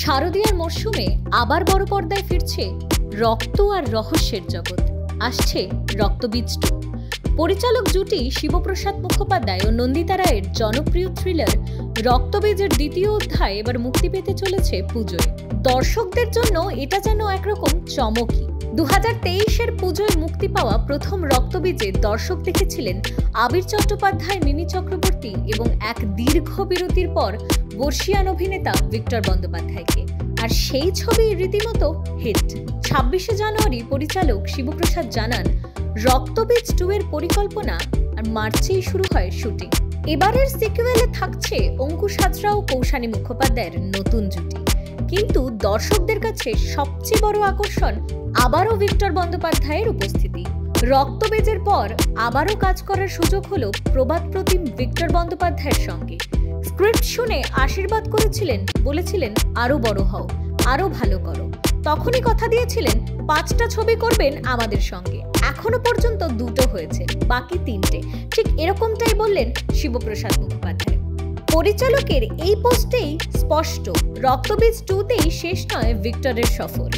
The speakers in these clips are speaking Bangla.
শারদীয়ার মরশুমে আবার বড় পর্দায় ফিরছে রক্ত আর রহস্যের জগৎ। আসছে রক্তবীজ 2। পরিচালক জুটি শিবপ্রসাদ মুখোপাধ্যায় ও নন্দিতা রায়ের জনপ্রিয় থ্রিলার রক্তবীজের দ্বিতীয় অধ্যায় এবার মুক্তি পেতে চলেছে পুজোয়। দর্শকদের জন্য এটা যেন একরকম চমকই। 2023-এর পুজোয় মুক্তি পাওয়া প্রথম রক্তবীজে দর্শক দেখেছিলেন আবির চট্টোপাধ্যায়, মিমি চক্রবর্তী এবং এক দীর্ঘ বিরতির পর বর্ষিয়ান অভিনেতা ভিক্টর বন্দ্যোপাধ্যায়কে। আর সেই ছবি রীতিমতো হিট। 26শে জানুয়ারি পরিচালক শিবপ্রসাদ জানান, রক্তবীজ 2 এর পরিকল্পনা আর মার্চেই শুরু হয় শুটিং। এবারের সিকুয়েলে থাকছে অঙ্কুশ হাজরা ও কৌশানী মুখোপাধ্যায়ের নতুন জুটি। কিন্তু দর্শকদের কাছে সবচেয়ে বড় আকর্ষণ আবারও ভিক্টর বন্দ্যোপাধ্যায়ের উপস্থিতি। রক্তবীজের পর আবারও কাজ করার সুযোগ হলো প্রবাদ প্রতিম ভিক্টর বন্দ্যোপাধ্যায়ের সঙ্গে। স্ক্রিপ্ট শুনে আশীর্বাদ করেছিলেন, বলেছিলেন আরো বড় হও, আরো ভালো করো। তখনই কথা দিয়েছিলেন 5টা ছবি করবেন আমাদের সঙ্গে। এখনো পর্যন্ত 2টো হয়েছে, বাকি 3টে। ঠিক এরকমটাই বললেন শিবপ্রসাদ মুখোপাধ্যায়। পরিচালকের এই পোস্টেই স্পষ্ট, রক্তবীজ 2তেই শেষ নয় ভিক্টরের সফর।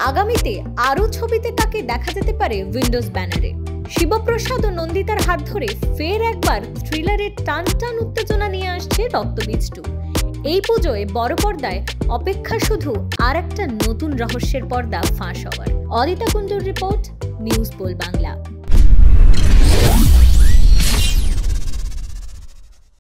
আগামীতে আরও ছবিতে তাকে দেখা যেতে পারে উইন্ডোজ ব্যানারে। শিবপ্রসাদ ও নন্দিতার হাত ধরে ফের একবার থ্রিলারের টান টান উত্তেজনা নিয়ে আসছে রক্তবীজ 2। এই পুজোয় বড় পর্দায় অপেক্ষা শুধু আর একটা নতুন রহস্যের পর্দা ফাঁস হওয়ার। Adita কুণ্ডুর report, news pole Bangla.